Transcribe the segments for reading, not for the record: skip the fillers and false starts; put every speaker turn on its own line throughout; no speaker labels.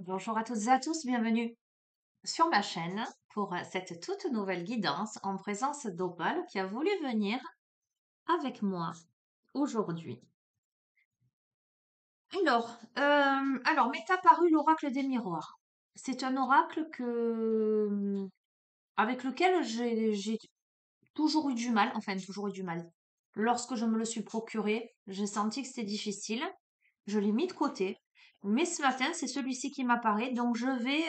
Bonjour à toutes et à tous, bienvenue sur ma chaîne pour cette toute nouvelle guidance en présence d'Opal qui a voulu venir avec moi aujourd'hui. Alors m'est apparu l'oracle des miroirs. C'est un oracle avec lequel j'ai toujours eu du mal, enfin toujours eu du mal. Lorsque je me le suis procuré, j'ai senti que c'était difficile. Je l'ai mis de côté. Mais ce matin, c'est celui-ci qui m'apparaît, donc je vais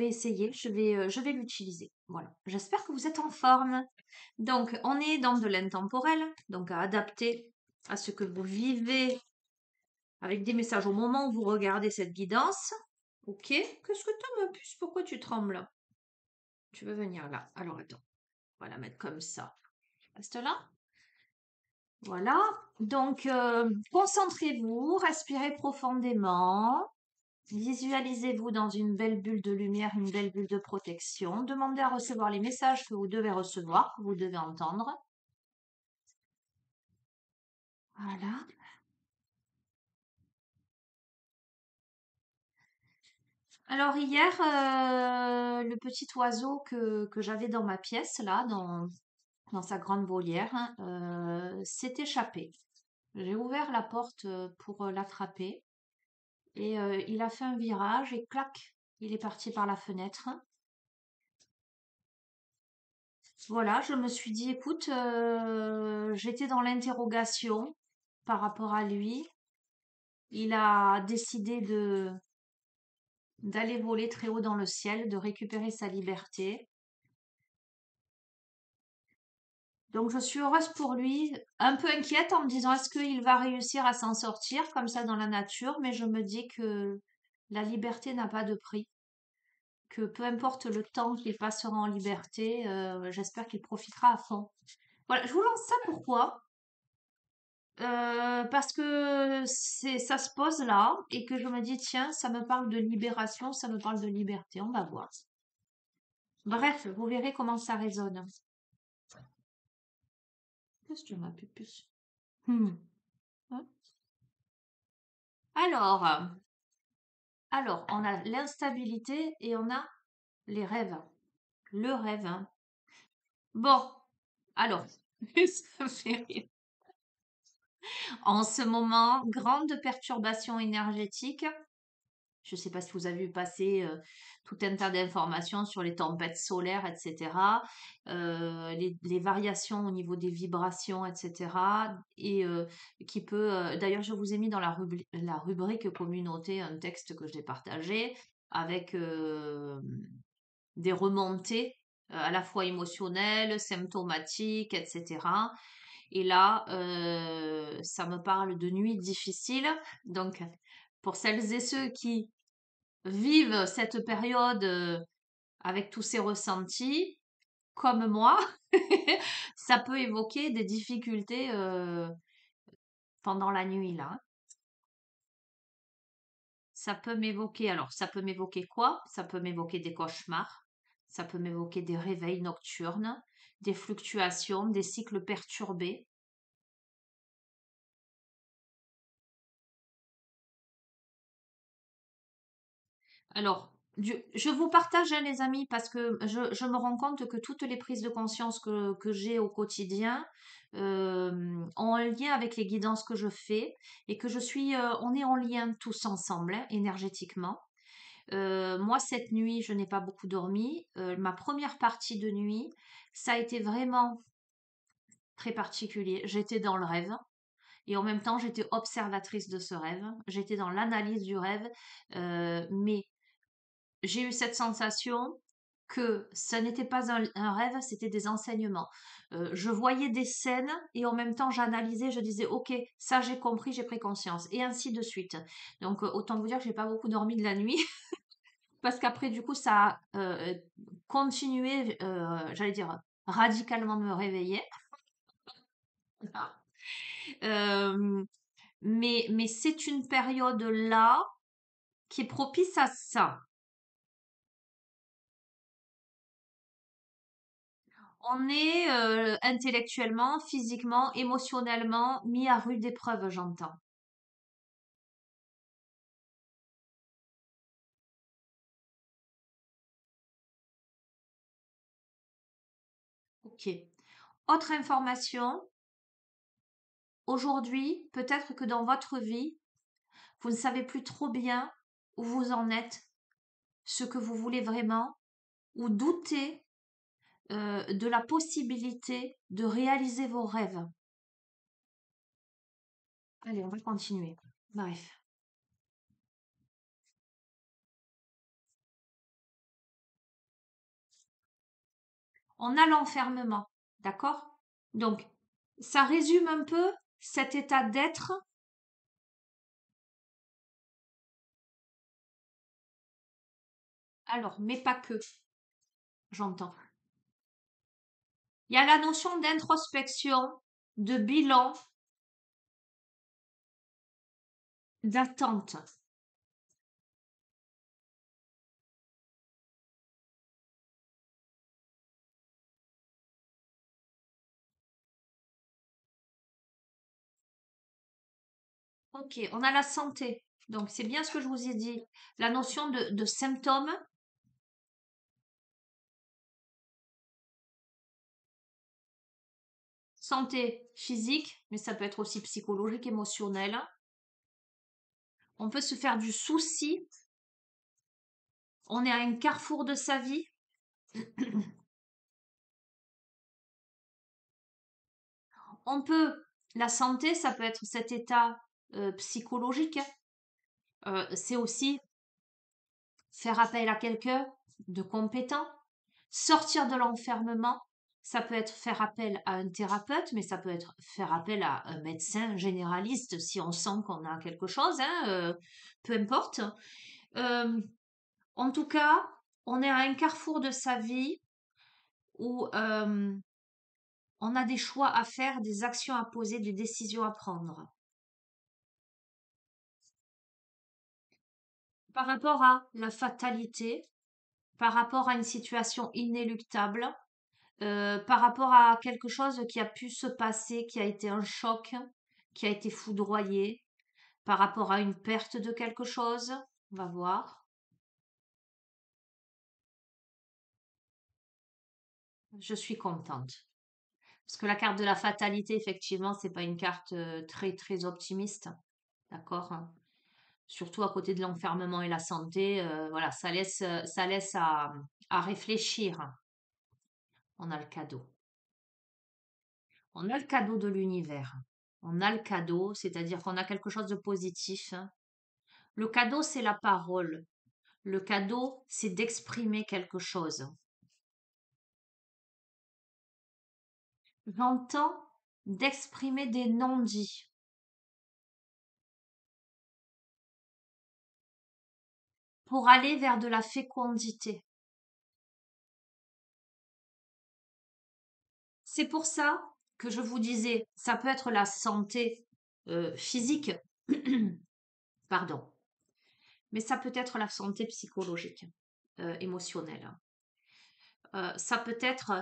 essayer, je vais l'utiliser. Voilà. J'espère que vous êtes en forme. Donc, on est dans de l'intemporel, donc à adapter à ce que vous vivez avec des messages au moment où vous regardez cette guidance. Ok. Qu'est-ce que t'as, ma puce? Pourquoi tu trembles? Tu veux venir là? Alors, attends. On va la mettre comme ça. Reste là. Voilà. Donc, concentrez-vous, respirez profondément. Visualisez-vous dans une belle bulle de lumière, une belle bulle de protection. Demandez à recevoir les messages que vous devez recevoir, que vous devez entendre. Voilà. Alors hier, le petit oiseau que j'avais dans ma pièce, là, dans sa grande volière, s'est échappé. J'ai ouvert la porte pour l'attraper et il a fait un virage et clac, il est parti par la fenêtre. Voilà, je me suis dit, écoute, j'étais dans l'interrogation par rapport à lui. Il a décidé d'aller voler très haut dans le ciel, de récupérer sa liberté. Donc je suis heureuse pour lui, un peu inquiète en me disant est-ce qu'il va réussir à s'en sortir comme ça dans la nature, mais je me dis que la liberté n'a pas de prix, que peu importe le temps qu'il passera en liberté, j'espère qu'il profitera à fond. Voilà, je vous lance ça pourquoi? Parce que ça se pose là et que je me dis, tiens, ça me parle de libération, ça me parle de liberté, on va voir. Bref, vous verrez comment ça résonne. Qu'est-ce que tu m'as pupus? Hmm. Hein. Alors, alors, on a l'instabilité et on a les rêves. Le rêve, hein. Bon, alors, ça me fait rire. En ce moment, grande perturbation énergétique. Je ne sais pas si vous avez vu passer tout un tas d'informations sur les tempêtes solaires, etc., les variations au niveau des vibrations, etc. Et qui peut. D'ailleurs, je vous ai mis dans la rubrique communauté un texte que j'ai partagé avec des remontées à la fois émotionnelles, symptomatiques, etc. Et là, ça me parle de nuits difficiles. Donc, pour celles et ceux qui vivent cette période avec tous ces ressentis, comme moi, ça peut évoquer des difficultés pendant la nuit là, hein. Ça peut m'évoquer, alors ça peut m'évoquer quoi? Ça peut m'évoquer des cauchemars, ça peut m'évoquer des réveils nocturnes, des fluctuations, des cycles perturbés. Alors, je vous partage, hein, les amis, parce que je me rends compte que toutes les prises de conscience que j'ai au quotidien ont un lien avec les guidances que je fais et que on est en lien tous ensemble, hein, énergétiquement. Moi, cette nuit, je n'ai pas beaucoup dormi. Ma première partie de nuit, ça a été vraiment très particulier. J'étais dans le rêve. Et en même temps, j'étais observatrice de ce rêve. J'étais dans l'analyse du rêve. Mais j'ai eu cette sensation que ça n'était pas un rêve, c'était des enseignements. Je voyais des scènes et en même temps j'analysais, je disais ok, ça j'ai compris, j'ai pris conscience et ainsi de suite. Donc autant vous dire que j'ai pas beaucoup dormi de la nuit parce qu'après du coup ça a continué, j'allais dire radicalement de me réveiller. Euh, mais c'est une période là qui est propice à ça. On est intellectuellement, physiquement, émotionnellement mis à rude épreuve, j'entends. Ok. Autre information, aujourd'hui, peut-être que dans votre vie, vous ne savez plus trop bien où vous en êtes, ce que vous voulez vraiment, ou doutez de la possibilité de réaliser vos rêves. Allez, on va continuer. Bref. On a l'enfermement, d'accord? Donc, ça résume un peu cet état d'être. Alors, mais pas que, j'entends. Il y a la notion d'introspection, de bilan, d'attente. Ok, on a la santé. Donc, c'est bien ce que je vous ai dit. La notion de symptômes, santé physique, mais ça peut être aussi psychologique, émotionnel. On peut se faire du souci. On est à un carrefour de sa vie. On peut, la santé, ça peut être cet état psychologique. C'est aussi faire appel à quelqu'un de compétent, sortir de l'enfermement. Ça peut être faire appel à un thérapeute, mais ça peut être faire appel à un médecin généraliste si on sent qu'on a quelque chose, hein, peu importe. Euh, En tout cas, on est à un carrefour de sa vie où on a des choix à faire, des actions à poser, des décisions à prendre. Par rapport à la fatalité, par rapport à une situation inéluctable, par rapport à quelque chose qui a pu se passer, qui a été un choc, qui a été foudroyé, par rapport à une perte de quelque chose, on va voir. Je suis contente. Parce que la carte de la fatalité, effectivement, c'est pas une carte très très optimiste, d'accord? Hein. Surtout à côté de l'enfermement et la santé, voilà, ça laisse à réfléchir. On a le cadeau. On a le cadeau de l'univers. On a le cadeau, c'est-à-dire qu'on a quelque chose de positif. Le cadeau, c'est la parole. Le cadeau, c'est d'exprimer quelque chose. J'entends d'exprimer des non-dits pour aller vers de la fécondité. C'est pour ça que je vous disais, ça peut être la santé physique, pardon, mais ça peut être la santé psychologique, émotionnelle. Ça peut être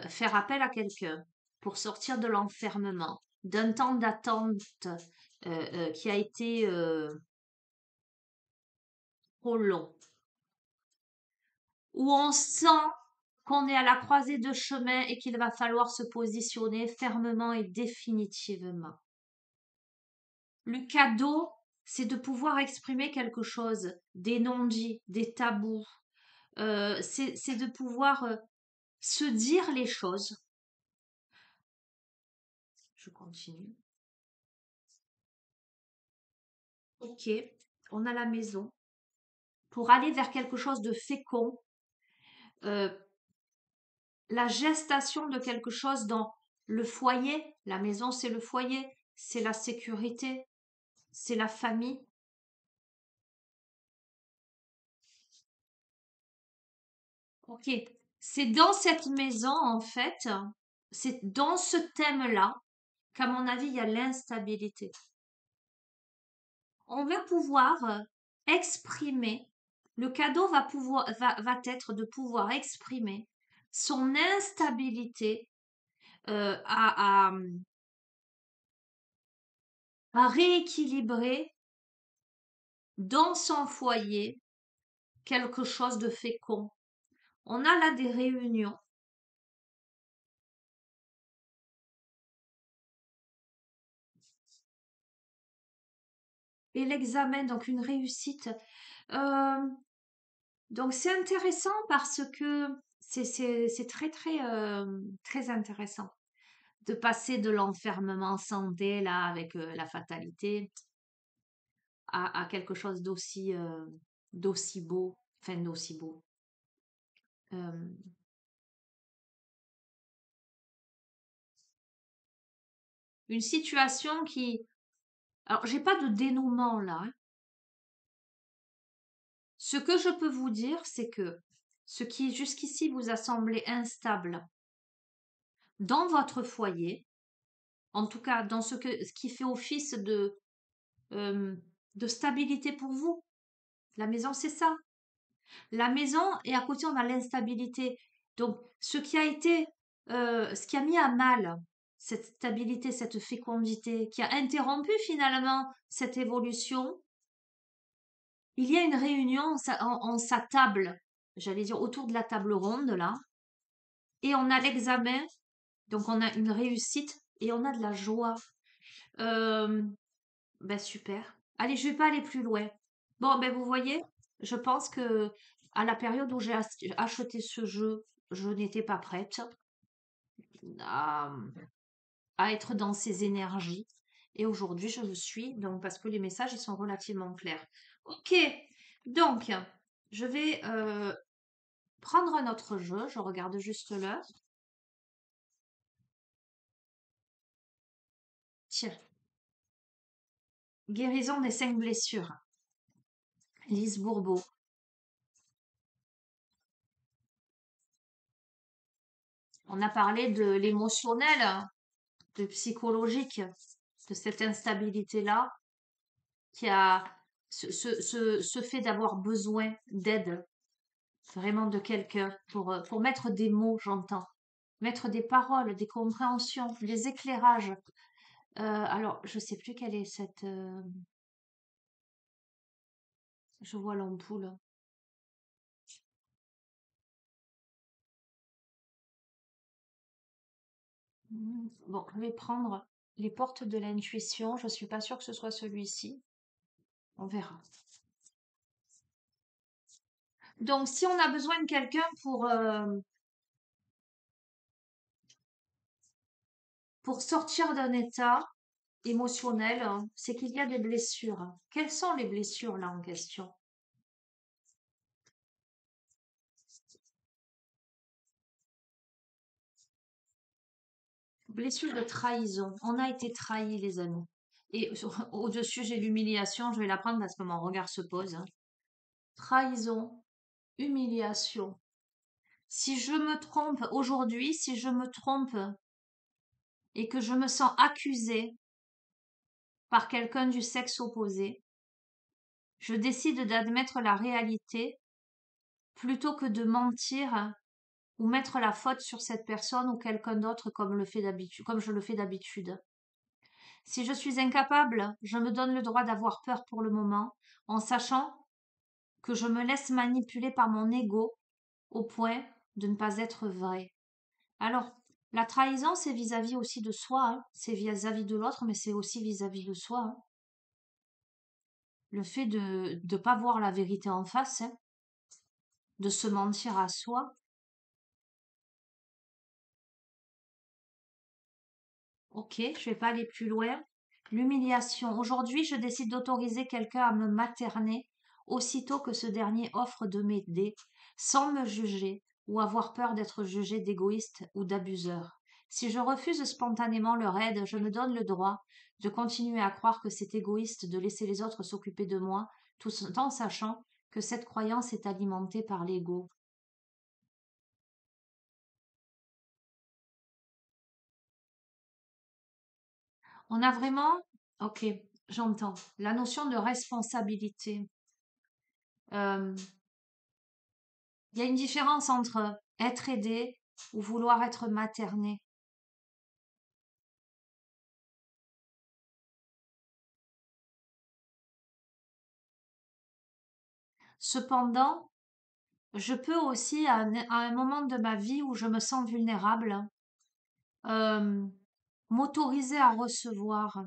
faire appel à quelqu'un pour sortir de l'enfermement, d'un temps d'attente qui a été trop long, où on sent qu'on est à la croisée de chemin et qu'il va falloir se positionner fermement et définitivement. Le cadeau, c'est de pouvoir exprimer quelque chose, des non-dits, des tabous. C'est de pouvoir se dire les choses. Je continue. Ok, on a la maison. Pour aller vers quelque chose de fécond, euh, la gestation de quelque chose dans le foyer. La maison, c'est le foyer, c'est la sécurité, c'est la famille. Ok, c'est dans cette maison, en fait, c'est dans ce thème-là qu'à mon avis, il y a l'instabilité. On va pouvoir exprimer, le cadeau va être de pouvoir exprimer son instabilité à rééquilibrer dans son foyer quelque chose de fécond. On a là des réunions et l'examen, donc une réussite. Euh, donc c'est intéressant parce que c'est très très très intéressant de passer de l'enfermement santé là avec la fatalité à quelque chose d'aussi beau, enfin d'aussi beau. Euh, une situation qui, alors j'ai pas de dénouement là, hein. Ce que je peux vous dire, c'est que ce qui jusqu'ici vous a semblé instable dans votre foyer, en tout cas dans ce qui fait office euh, de stabilité pour vous. La maison, c'est ça. La maison, et à côté, on a l'instabilité. Donc, ce qui a mis à mal cette stabilité, cette fécondité, qui a interrompu finalement cette évolution, il y a une réunion en sa table, j'allais dire autour de la table ronde, là, et on a l'examen, donc on a une réussite et on a de la joie. Euh, Ben super. Allez, je vais pas aller plus loin. Bon, ben vous voyez, je pense que à la période où j'ai acheté ce jeu, je n'étais pas prête à, à être dans ces énergies. Et aujourd'hui, je le suis, donc parce que les messages, ils sont relativement clairs. Ok, donc, je vais prendre un autre jeu. Je regarde juste l'heure. Tiens, guérison des 5 blessures. Lise Bourbeau. On a parlé de l'émotionnel, de psychologique, de cette instabilité-là, qui a ce fait d'avoir besoin d'aide, vraiment de quelqu'un, pour mettre des mots, j'entends, mettre des paroles, des compréhensions, des éclairages. Alors, je sais plus quelle est cette... je vois l'ampoule. Bon, je vais prendre les portes de l'intuition. Je suis pas sûre que ce soit celui-ci. On verra. Donc, si on a besoin de quelqu'un pour sortir d'un état émotionnel, hein, c'est qu'il y a des blessures. Quelles sont les blessures là en question? Blessure de trahison. On a été trahis, les amis. Et au-dessus, j'ai l'humiliation. Je vais la prendre parce que mon regard se pose, hein. Trahison, humiliation. Si je me trompe aujourd'hui, si je me trompe et que je me sens accusée par quelqu'un du sexe opposé, je décide d'admettre la réalité plutôt que de mentir ou mettre la faute sur cette personne ou quelqu'un d'autre comme je le fais d'habitude. Si je suis incapable, je me donne le droit d'avoir peur pour le moment, en sachant que je me laisse manipuler par mon ego au point de ne pas être vrai. Alors, la trahison, c'est vis-à-vis aussi de soi, hein. C'est vis-à-vis de l'autre, mais c'est aussi vis-à-vis de soi, hein. Le fait de ne pas voir la vérité en face, hein, de se mentir à soi. Ok, je vais pas aller plus loin. L'humiliation. Aujourd'hui, je décide d'autoriser quelqu'un à me materner aussitôt que ce dernier offre de m'aider, sans me juger ou avoir peur d'être jugé d'égoïste ou d'abuseur. Si je refuse spontanément leur aide, je me donne le droit de continuer à croire que c'est égoïste de laisser les autres s'occuper de moi, tout en sachant que cette croyance est alimentée par l'ego. On a vraiment, ok, j'entends, la notion de responsabilité. Euh, Il y a une différence entre être aidé ou vouloir être materné. Cependant, je peux aussi, à un moment de ma vie où je me sens vulnérable, euh, m'autoriser à recevoir.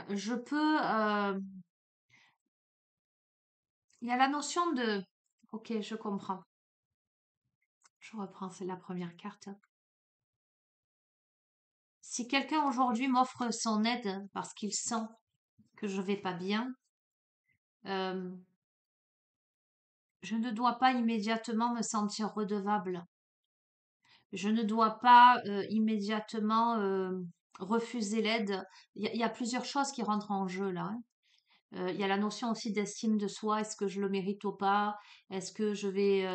Je peux... Il y a la notion de... Ok, je comprends. Je reprends, c'est la première carte. Si quelqu'un aujourd'hui m'offre son aide parce qu'il sent que je vais pas bien, euh, je ne dois pas immédiatement me sentir redevable. Je ne dois pas immédiatement refuser l'aide. Il y a plusieurs choses qui rentrent en jeu là, hein. Il y a la notion aussi d'estime de soi. Est-ce que je le mérite ou pas? Est-ce que je vais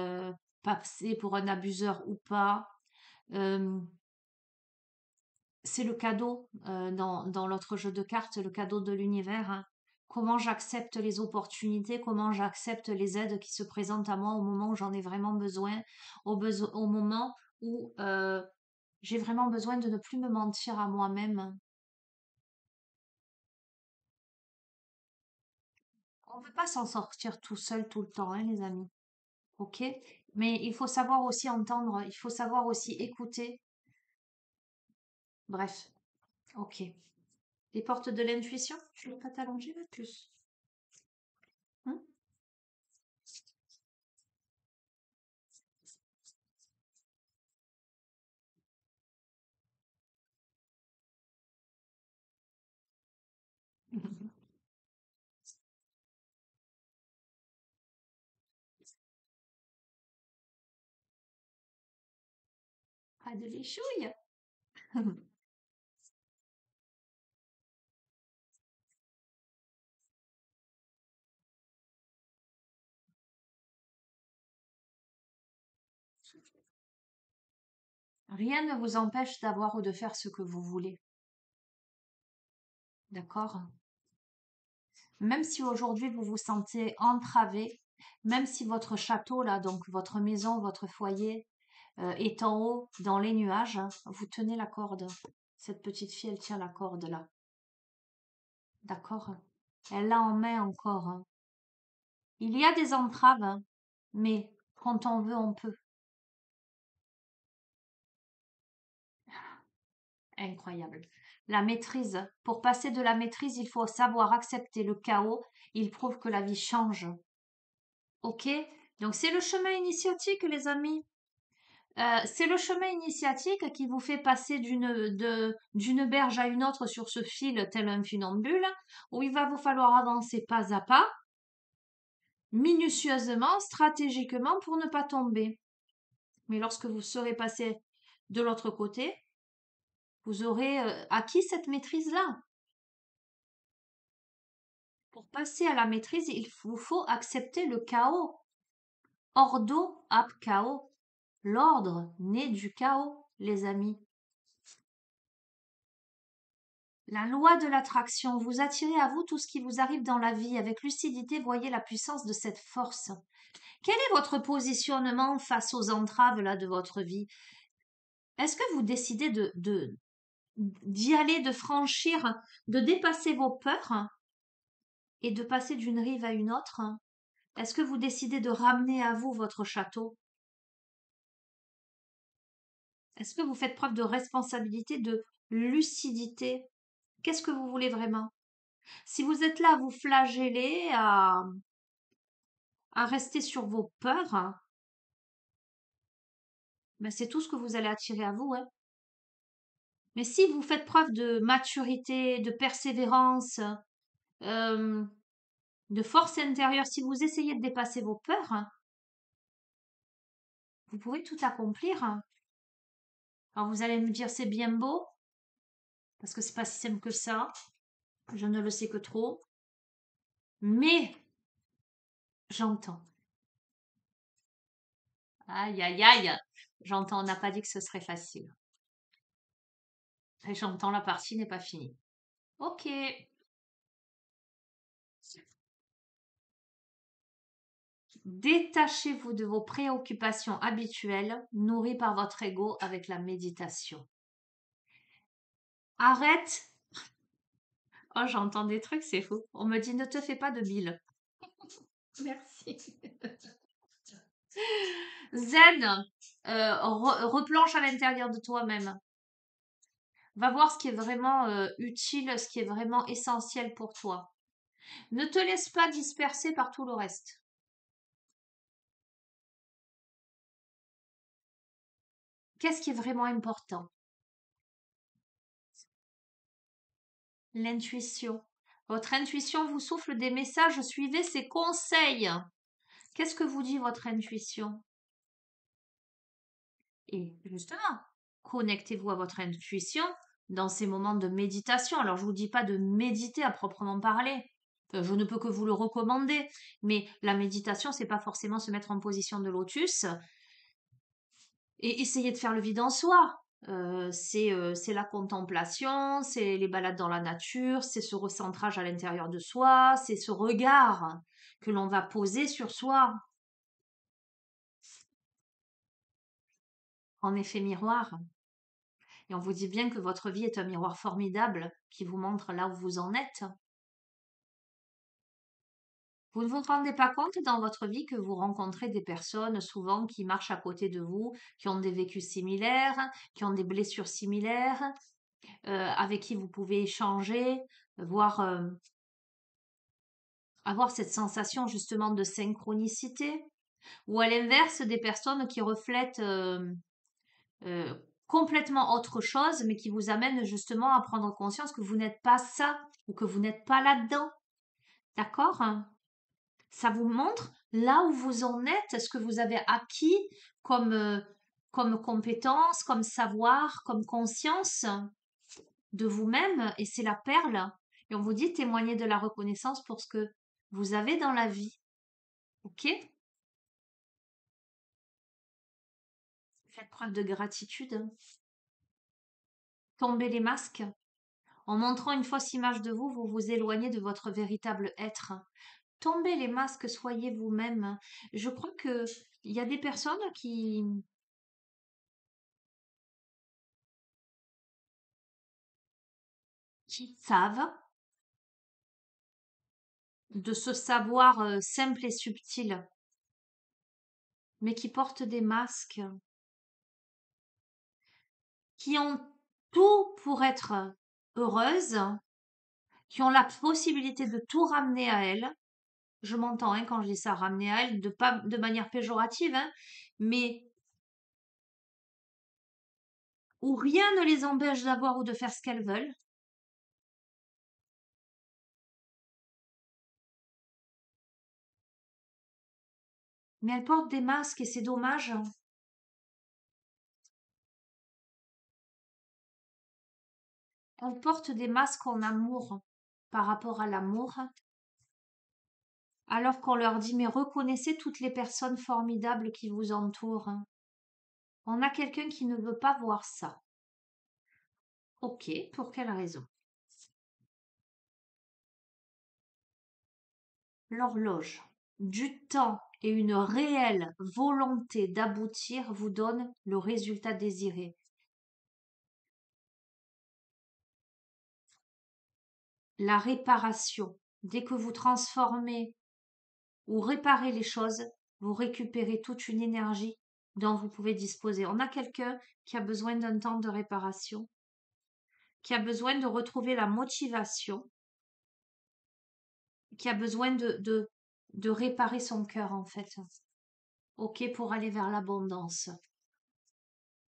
passer pour un abuseur ou pas? Euh, c'est le cadeau dans l'autre jeu de cartes, le cadeau de l'univers, hein. Comment j'accepte les opportunités, comment j'accepte les aides qui se présentent à moi au moment où j'en ai vraiment besoin, au moment où j'ai vraiment besoin de ne plus me mentir à moi-même. On ne peut pas s'en sortir tout seul tout le temps, hein, les amis. Ok? Mais il faut savoir aussi entendre, il faut savoir aussi écouter. Bref, ok. Les portes de l'intuition, je ne vais pas t'allonger là plus. Hein. Pas de l'échouille. Rien ne vous empêche d'avoir ou de faire ce que vous voulez. D'accord? Même si aujourd'hui vous vous sentez entravé, même si votre château, là, donc votre maison, votre foyer, est en haut dans les nuages, hein, vous tenez la corde. Cette petite fille, elle tient la corde là. D'accord? Elle l'a en main encore, hein. Il y a des entraves, hein, mais quand on veut, on peut. Incroyable. La maîtrise. Pour passer de la maîtrise, il faut savoir accepter le chaos. Il prouve que la vie change. Ok? Donc c'est le chemin initiatique, les amis. C'est le chemin initiatique qui vous fait passer d'une berge à une autre sur ce fil tel un funambule, où il va vous falloir avancer pas à pas, minutieusement, stratégiquement pour ne pas tomber. Mais lorsque vous serez passé de l'autre côté, vous aurez acquis cette maîtrise-là. Pour passer à la maîtrise, il vous faut accepter le chaos. Ordo ab chaos. L'ordre naît du chaos, les amis. La loi de l'attraction, vous attirez à vous tout ce qui vous arrive dans la vie. Avec lucidité, voyez la puissance de cette force. Quel est votre positionnement face aux entraves là, de votre vie? Est-ce que vous décidez d'y aller, de franchir, de dépasser vos peurs et de passer d'une rive à une autre? Est-ce que vous décidez de ramener à vous votre château? Est-ce que vous faites preuve de responsabilité, de lucidité? Qu'est-ce que vous voulez vraiment? Si vous êtes là à vous flageller, à rester sur vos peurs, ben c'est tout ce que vous allez attirer à vous, hein. Mais si vous faites preuve de maturité, de persévérance, euh, de force intérieure, si vous essayez de dépasser vos peurs, vous pouvez tout accomplir. Alors vous allez me dire c'est bien beau, parce que c'est pas si simple que ça. Je ne le sais que trop. Mais j'entends. Aïe, aïe, aïe. J'entends, on n'a pas dit que ce serait facile. Et j'entends, la partie n'est pas finie. Ok. Détachez-vous de vos préoccupations habituelles, nourries par votre ego avec la méditation. Arrête. Oh, j'entends des trucs, c'est fou. On me dit ne te fais pas de bile. Merci. Zen, replonge à l'intérieur de toi-même. Va voir ce qui est vraiment utile, ce qui est vraiment essentiel pour toi. Ne te laisse pas disperser par tout le reste. Qu'est-ce qui est vraiment important? L'intuition. Votre intuition vous souffle des messages, suivez ses conseils. Qu'est-ce que vous dit votre intuition? Et justement, connectez-vous à votre intuition dans ces moments de méditation. Alors, je ne vous dis pas de méditer à proprement parler. Je ne peux que vous le recommander. Mais la méditation, c'est pas forcément se mettre en position de lotus et essayer de faire le vide en soi. C'est la contemplation, c'est les balades dans la nature, c'est ce recentrage à l'intérieur de soi, c'est ce regard que l'on va poser sur soi. En effet miroir. Et on vous dit bien que votre vie est un miroir formidable qui vous montre là où vous en êtes. Vous ne vous rendez pas compte dans votre vie que vous rencontrez des personnes souvent qui marchent à côté de vous, qui ont des vécus similaires, qui ont des blessures similaires, avec qui vous pouvez échanger, voire avoir cette sensation justement de synchronicité. Ou à l'inverse, des personnes qui reflètent euh, complètement autre chose, mais qui vous amènent justement à prendre conscience que vous n'êtes pas ça ou que vous n'êtes pas là-dedans. D'accord? Ça vous montre là où vous en êtes, ce que vous avez acquis comme, comme compétence, comme savoir, comme conscience de vous-même, et c'est la perle. Et on vous dit témoigner de la reconnaissance pour ce que vous avez dans la vie. Ok? Faites preuve de gratitude. Tombez les masques. En montrant une fausse image de vous, vous vous éloignez de votre véritable être. Tombez les masques, soyez vous-même. Je crois que il y a des personnes qui savent de ce savoir simple et subtil, mais qui portent des masques, qui ont tout pour être heureuses, qui ont la possibilité de tout ramener à elles. Je m'entends hein, quand je dis ça, ramener à elles, de pas de manière péjorative, hein, mais où rien ne les empêche d'avoir ou de faire ce qu'elles veulent, mais elles portent des masques et c'est dommage. Elles portent des masques en amour par rapport à l'amour, alors qu'on leur dit mais reconnaissez toutes les personnes formidables qui vous entourent. On a quelqu'un qui ne veut pas voir ça. Ok, pour quelle raison? L'horloge du temps et une réelle volonté d'aboutir vous donne le résultat désiré. La réparation. Dès que vous transformez ou réparez les choses, vous récupérez toute une énergie dont vous pouvez disposer. On a quelqu'un qui a besoin d'un temps de réparation, qui a besoin de retrouver la motivation, qui a besoin de réparer son cœur en fait. Ok, pour aller vers l'abondance.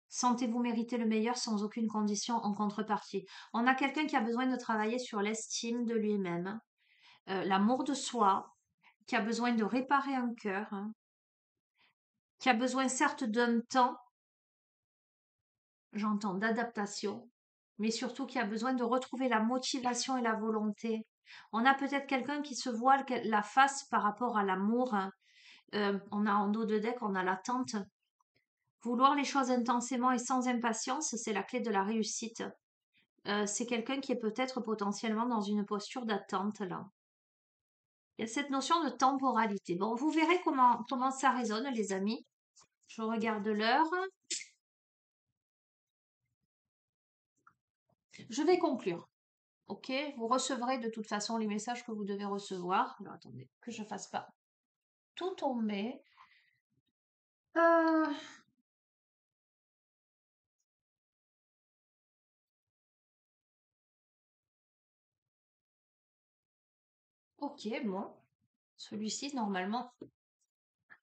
Sentez-vous mériter le meilleur sans aucune condition en contrepartie. On a quelqu'un qui a besoin de travailler sur l'estime de lui-même, l'amour de soi, qui a besoin de réparer un cœur, hein, qui a besoin certes d'un temps, j'entends, d'adaptation, mais surtout qui a besoin de retrouver la motivation et la volonté. On a peut-être quelqu'un qui se voile la face par rapport à l'amour, hein. On a en dos de deck, on a l'attente. Vouloir les choses intensément et sans impatience, c'est la clé de la réussite. C'est quelqu'un qui est peut-être potentiellement dans une posture d'attente là. Il y a cette notion de temporalité. Bon, vous verrez comment ça résonne, les amis. Je regarde l'heure. Je vais conclure. Ok, vous recevrez de toute façon les messages que vous devez recevoir. Alors attendez, que je fasse pas tout tomber. Euh, Ok, bon. Celui-ci, normalement,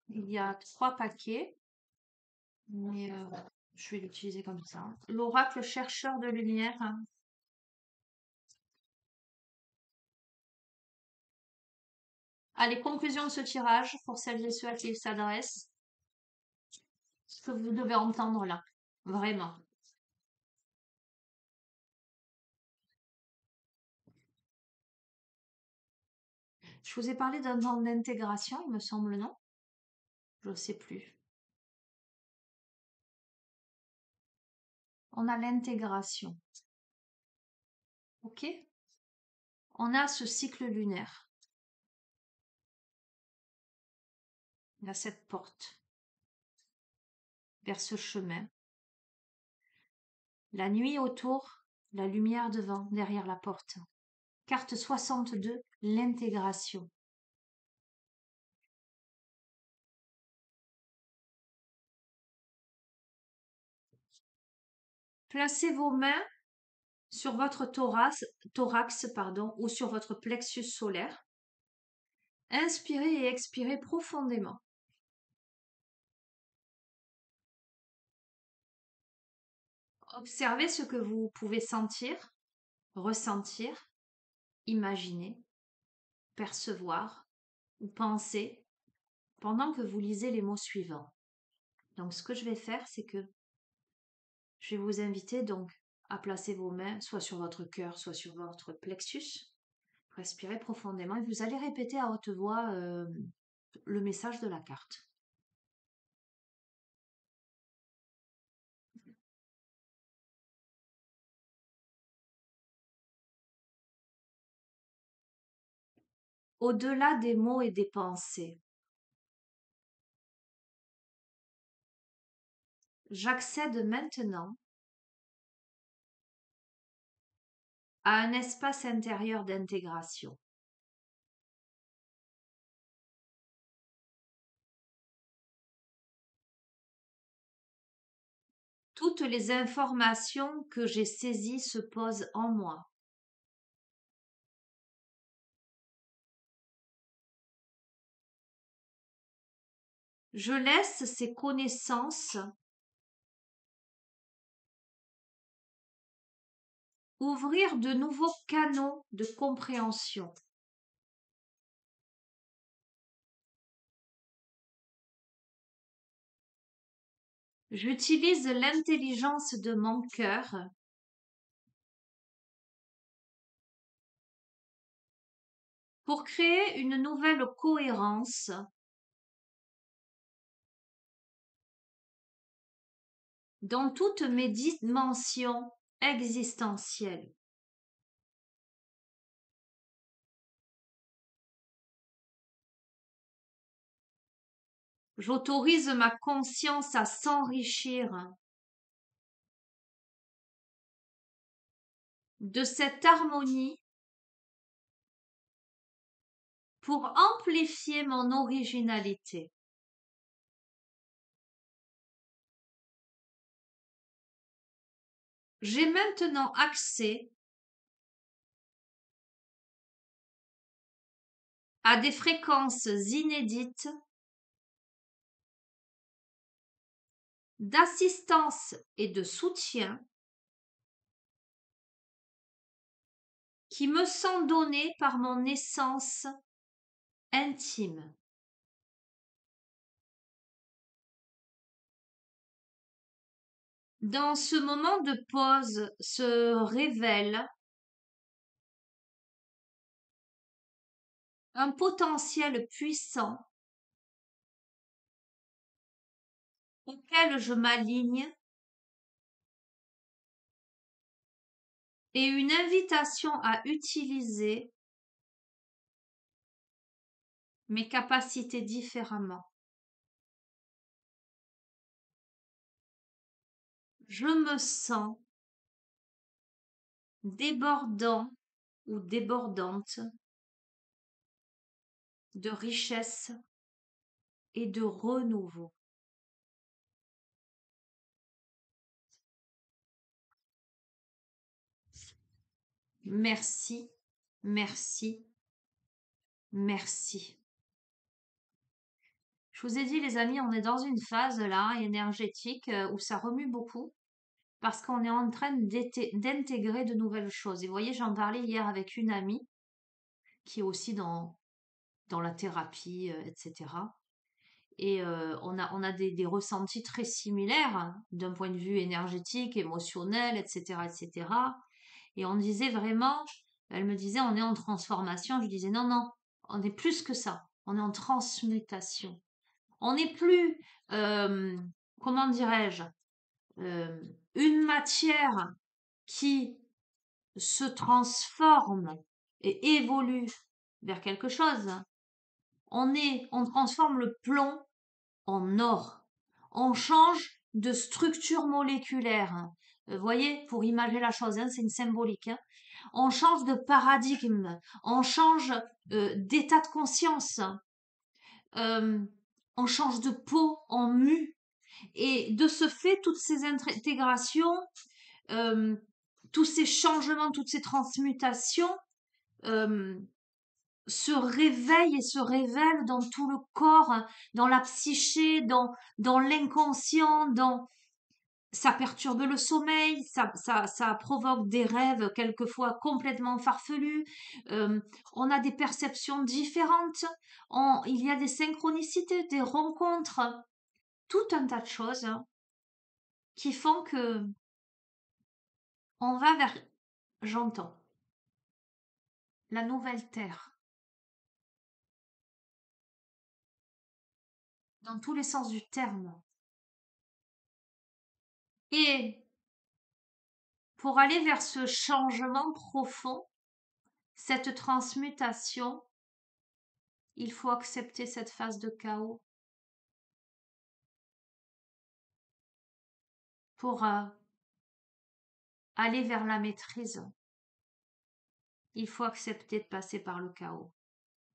il y a 3 paquets, mais je vais l'utiliser comme ça. L'oracle chercheur de lumière. Allez, conclusion de ce tirage pour celles et ceux à qui il s'adresse. Ce que vous devez entendre là. Vraiment. Je vous ai parlé d'un temps d'intégration, il me semble, non? Je ne sais plus. On a l'intégration. Ok? On a ce cycle lunaire. Il y a cette porte vers ce chemin. La nuit autour, la lumière devant, derrière la porte. Carte 62, l'intégration. Placez vos mains sur votre thorax ou sur votre plexus solaire. Inspirez et expirez profondément. Observez ce que vous pouvez sentir, ressentir, imaginer, percevoir ou penser pendant que vous lisez les mots suivants. Donc ce que je vais faire, c'est que je vais vous inviter donc à placer vos mains soit sur votre cœur, soit sur votre plexus. Respirez profondément et vous allez répéter à haute voix le message de la carte. Au-delà des mots et des pensées, j'accède maintenant à un espace intérieur d'intégration. Toutes les informations que j'ai saisies se posent en moi. Je laisse ces connaissances ouvrir de nouveaux canaux de compréhension. J'utilise l'intelligence de mon cœur pour créer une nouvelle cohérence dans toutes mes dimensions existentielles. J'autorise ma conscience à s'enrichir de cette harmonie pour amplifier mon originalité. J'ai maintenant accès à des fréquences inédites d'assistance et de soutien qui me sont données par mon essence intime. Dans ce moment de pause se révèle un potentiel puissant auquel je m'aligne et une invitation à utiliser mes capacités différemment. Je me sens débordant ou débordante de richesse et de renouveau. Merci, merci, merci. Je vous ai dit, les amis, on est dans une phase là énergétique où ça remue beaucoup parce qu'on est en train d'intégrer de nouvelles choses. Et vous voyez, j'en parlais hier avec une amie qui est aussi dans la thérapie, etc. Et on a des ressentis très similaires hein, d'un point de vue énergétique, émotionnel, etc., etc. Et on disait vraiment, elle me disait, on est en transformation. Je disais, non, non, on est plus que ça. On est en transmutation. On n'est plus, euh, comment dirais-je, euh, une matière qui se transforme et évolue vers quelque chose. On transforme le plomb en or. On change de structure moléculaire. Voyez, pour imaginer la chose, hein, c'est une symbolique. Hein. On change de paradigme, on change d'état de conscience, euh, on change de peau, on mue. Et de ce fait, toutes ces intégrations, euh, tous ces changements, toutes ces transmutations euh, se réveillent et se révèlent dans tout le corps, hein, dans la psyché, dans l'inconscient, ça perturbe le sommeil, ça provoque des rêves quelquefois complètement farfelus, euh, on a des perceptions différentes, il y a des synchronicités, des rencontres, tout un tas de choses hein, qui font que on va vers, j'entends, la nouvelle terre, dans tous les sens du terme. Et pour aller vers ce changement profond, cette transmutation, il faut accepter cette phase de chaos pour aller vers la maîtrise. Il faut accepter de passer par le chaos.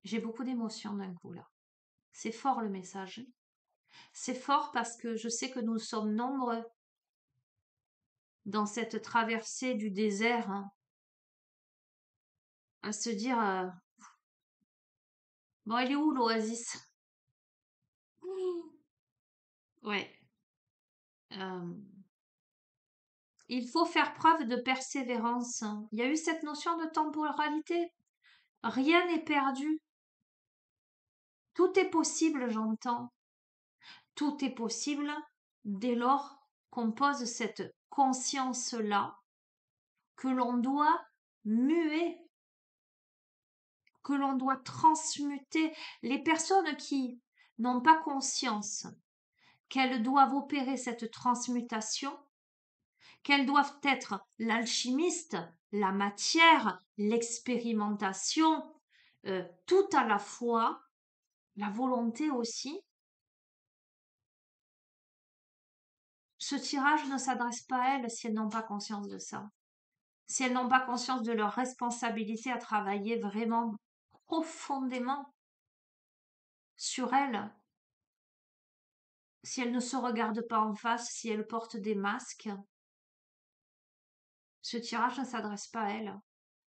J'ai beaucoup d'émotions d'un coup là. C'est fort le message. C'est fort parce que je sais que nous sommes nombreux dans cette traversée du désert hein, à se dire bon, elle est où l'oasis? Ouais. Euh, il faut faire preuve de persévérance. Il y a eu cette notion de temporalité. Rien n'est perdu. Tout est possible, j'entends. Tout est possible dès lors qu'on pose cette conscience-là que l'on doit muer, que l'on doit transmuter. Les personnes qui n'ont pas conscience qu'elles doivent opérer cette transmutation, qu'elles doivent être l'alchimiste, la matière, l'expérimentation, tout à la fois, la volonté aussi. Ce tirage ne s'adresse pas à elles si elles n'ont pas conscience de ça. Si elles n'ont pas conscience de leur responsabilité à travailler vraiment profondément sur elles, si elles ne se regardent pas en face, si elles portent des masques, ce tirage ne s'adresse pas à elles.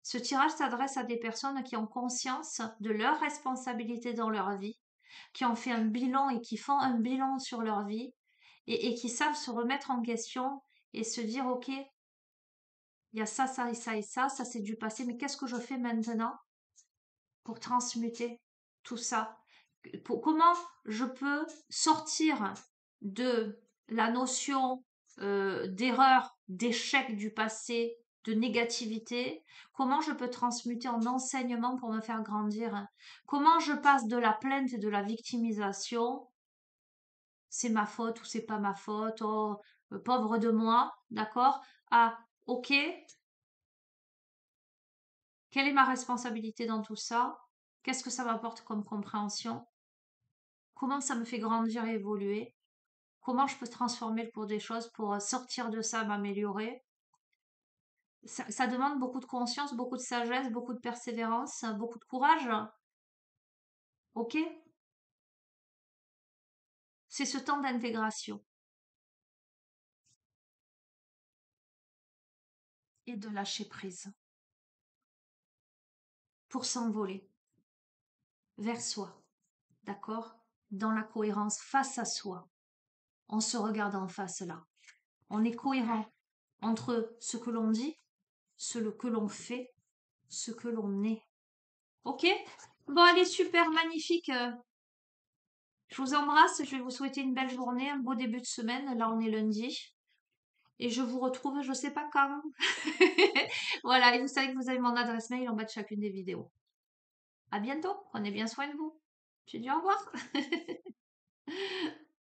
Ce tirage s'adresse à des personnes qui ont conscience de leur responsabilité dans leur vie, qui ont fait un bilan et qui font un bilan sur leur vie et qui savent se remettre en question et se dire, OK, il y a ça, ça et ça et ça c'est du passé, mais qu'est-ce que je fais maintenant pour transmuter tout ça? Comment je peux sortir de la notion d'erreur, d'échec du passé, de négativité? Comment je peux transmuter en enseignement pour me faire grandir? Comment je passe de la plainte et de la victimisation, c'est ma faute ou c'est pas ma faute, oh, pauvre de moi, d'accord, à ok, quelle est ma responsabilité dans tout ça? Qu'est-ce que ça m'apporte comme compréhension? Comment ça me fait grandir et évoluer? Comment je peux transformer le cours des choses pour sortir de ça, m'améliorer? Ça demande beaucoup de conscience, beaucoup de sagesse, beaucoup de persévérance, beaucoup de courage. Ok? C'est ce temps d'intégration et de lâcher prise pour s'envoler. vers soi, d'accord? Dans la cohérence face à soi. On se regarde en face là. On est cohérent entre ce que l'on dit, ce que l'on fait, ce que l'on est. Ok? Bon, allez, super, magnifique. Je vous embrasse. Je vais vous souhaiter une belle journée, un beau début de semaine. Là, on est lundi. Et je vous retrouve, je sais pas quand. Voilà, et vous savez que vous avez mon adresse mail en bas de chacune des vidéos. À bientôt. Prenez bien soin de vous. Je dis au revoir.